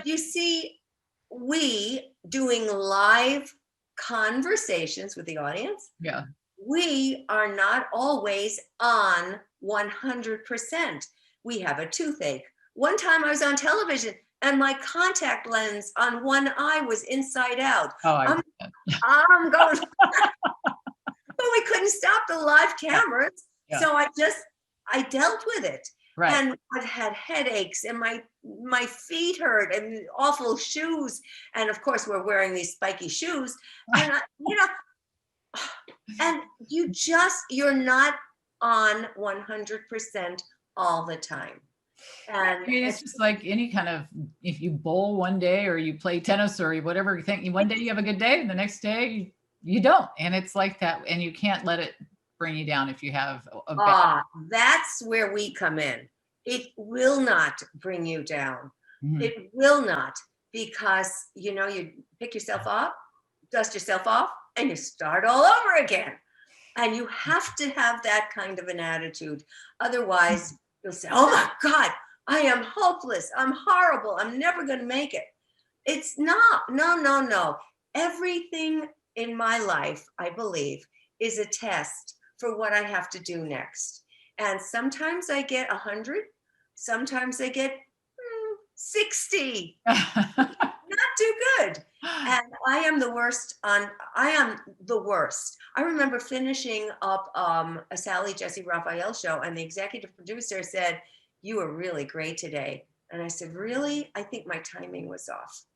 But you see, we doing live conversations with the audience, Yeah. we are not always on 100%. We have a toothache. One time I was on television and my contact lens on one eye was inside out. Oh, I'm, I'm going, but we couldn't stop the live cameras. Yeah. So I dealt with it. Right. And I've had headaches and my feet hurt and awful shoes. And of course we're wearing these spiky shoes. And and you're not on 100% all the time. And I mean, it's just like any kind of, if you bowl one day or you play tennis or whatever, you think one day you have a good day and the next day you don't. And it's like that. And you can't let it bring you down if you have a bad. That's where we come in. It will not bring you down. Mhm. It will not, because you pick yourself up, dust yourself off, and you start all over again. And you have to have that kind of an attitude. Otherwise, you'll say, oh my God, I am hopeless. I'm horrible. I'm never going to make it. It's not. No. Everything in my life, I believe, is a test for what I have to do next. And sometimes I get 100. Sometimes I get 60. Not too good. And I am the worst. I remember finishing up a Sally Jesse Raphael show, and the executive producer said, "You were really great today." And I said, "Really? I think my timing was off."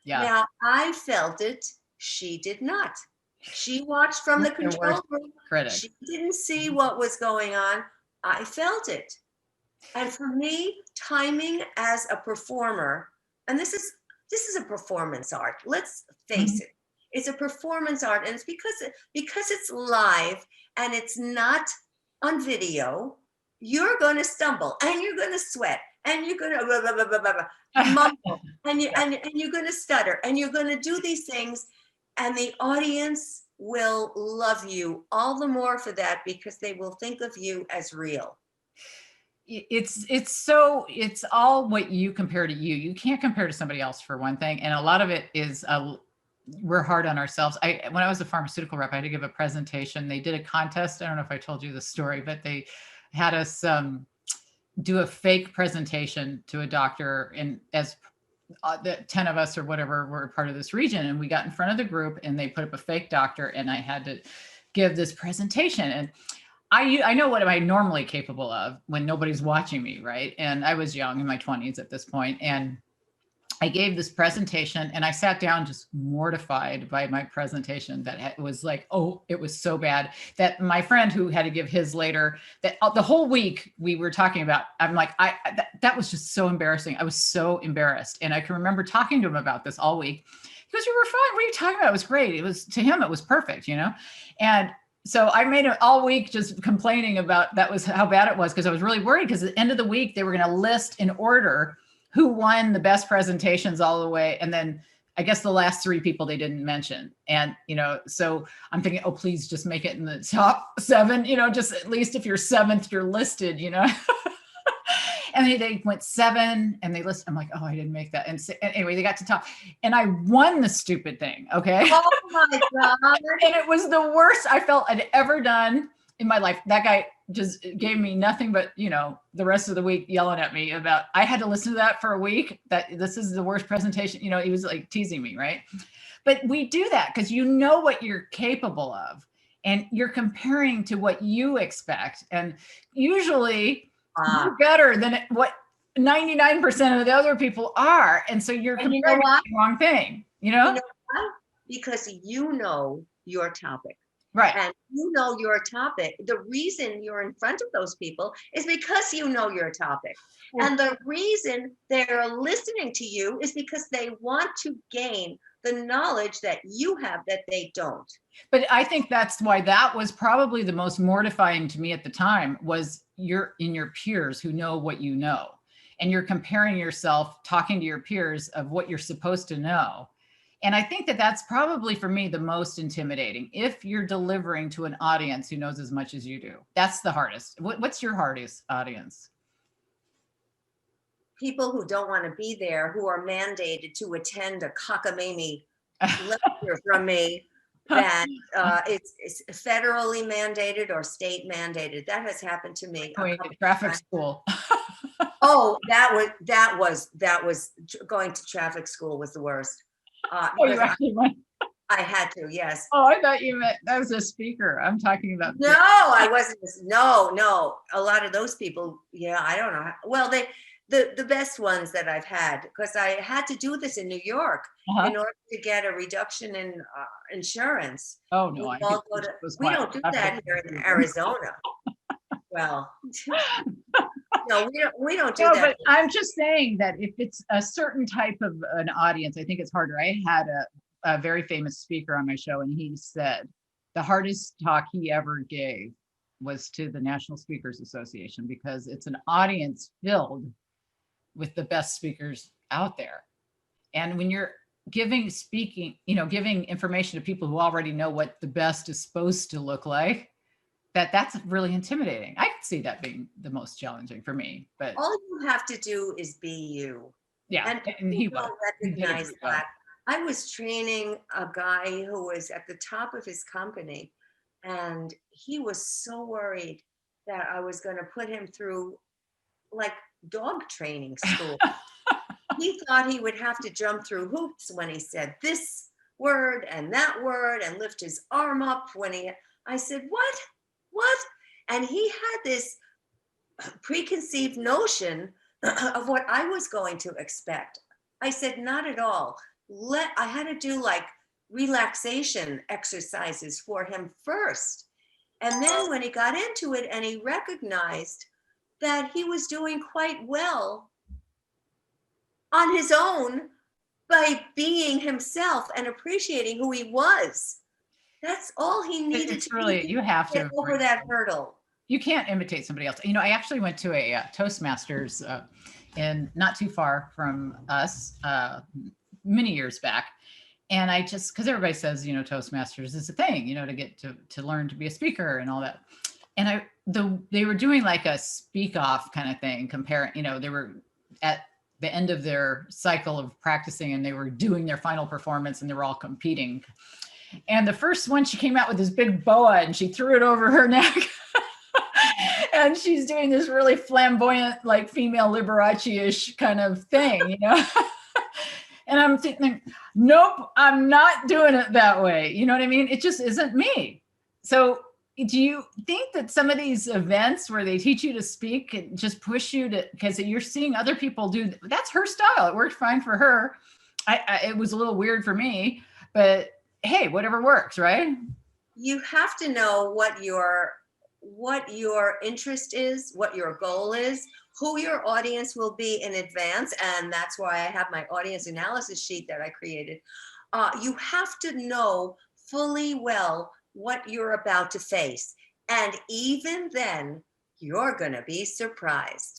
Yeah. Now I felt it. She did not. She watched from the control room. She didn't see what was going on. I felt it. And for me, timing as a performer, and this is a performance art. Let's face it. It's a performance art, and it's because it's live and it's not on video. You're going to stumble and you're going to sweat and you're going to mumble and you're going to stutter and you're going to do these things, and the audience will love you all the more for that, because they will think of you as real. It's all what you compare to you. You can't compare to somebody else, for one thing. And a lot of it is, we're hard on ourselves. When I was a pharmaceutical rep, I had to give a presentation. They did a contest. I don't know if I told you the story, but they had us do a fake presentation to a doctor, and as the 10 of us or whatever were part of this region, and we got in front of the group and they put up a fake doctor, and I had to give this presentation. And I know what am I normally capable of when nobody's watching me, right? And I was young, in my 20s at this point, and I gave this presentation, and I sat down just mortified by my presentation. That was like, oh, it was so bad that my friend who had to give his later, that the whole week we were talking about, I'm like, that was just so embarrassing. I was so embarrassed. And I can remember talking to him about this all week. He goes, "You were fine. What are you talking about? It was great." It was, to him, it was perfect, And so I made it all week just complaining about that was how bad it was, because I was really worried, because at the end of the week, they were going to list in order who won the best presentations all the way. And then I guess the last 3 people they didn't mention. And, so I'm thinking, oh, please just make it in the top 7, just at least if you're 7th, you're listed, And they went 7 and they listed. I'm like, oh, I didn't make that. And anyway, they got to top, and I won the stupid thing. Okay. Oh my God. And it was the worst I felt I'd ever done in my life. That guy just gave me nothing but, the rest of the week yelling at me about, I had to listen to that for a week, that this is the worst presentation. He was like teasing me. Right. But we do that because you know what you're capable of, and you're comparing to what you expect. And usually you're better than what 99% of the other people are. And so you're comparing to the wrong thing, You know why? Because you know your topic. Right. And you know your topic. The reason you're in front of those people is because you know your topic. And the reason they're listening to you is because they want to gain the knowledge that you have that they don't. But I think that's why that was probably the most mortifying to me at the time, was you're in your peers who know what you know. And you're comparing yourself, talking to your peers of what you're supposed to know. And I think that that's probably, for me, the most intimidating. If you're delivering to an audience who knows as much as you do, that's the hardest. What's your hardest audience? people who don't want to be there, who are mandated to attend a cockamamie lecture from me, that it's federally mandated or state mandated. That has happened to me. Going to traffic school. Oh, that was going to traffic school was the worst. Oh, you actually went? I had to, yes. Oh, I thought you meant that was a speaker. I'm talking about. No, I wasn't. No. A lot of those people, yeah, I don't know. Well, the best ones that I've had, because I had to do this in New York in order to get a reduction in insurance. Oh no, we don't do that here in Arizona. Well, no, we don't do that. But I'm just saying that if it's a certain type of an audience, I think it's harder. I had a very famous speaker on my show, and he said the hardest talk he ever gave was to the National Speakers Association, because it's an audience filled with the best speakers out there. And when you're giving information to people who already know what the best is supposed to look like, that's really intimidating. I can see that being the most challenging for me. But all you have to do is be you. Yeah, and he will recognize that. I was training a guy who was at the top of his company, and he was so worried that I was going to put him through like dog training school. He thought he would have to jump through hoops when he said this word and that word and lift his arm up I said, what? And he had this preconceived notion of what I was going to expect. I said, not at all. I had to do like relaxation exercises for him first. And then when he got into it and he recognized that he was doing quite well on his own by being himself and appreciating who he was. That's all he needed to really, you have to get over that hurdle. You can't imitate somebody else. I actually went to a Toastmasters in not too far from us many years back. And I just, because everybody says, Toastmasters is a thing, to get to learn to be a speaker and all that. And they were doing like a speak off kind of thing, they were at the end of their cycle of practicing and they were doing their final performance and they were all competing. And the first one, she came out with this big boa and she threw it over her neck. And she's doing this really flamboyant, like female Liberace-ish kind of thing, And I'm thinking, nope, I'm not doing it that way. You know what I mean? It just isn't me. So do you think that some of these events where they teach you to speak and just push you to, because you're seeing other people do, that's her style. It worked fine for her. It was a little weird for me, but hey, whatever works, right? You have to know what your interest is, what your goal is, who your audience will be in advance. And that's why I have my audience analysis sheet that I created. You have to know fully well what you're about to face. And even then, you're going to be surprised.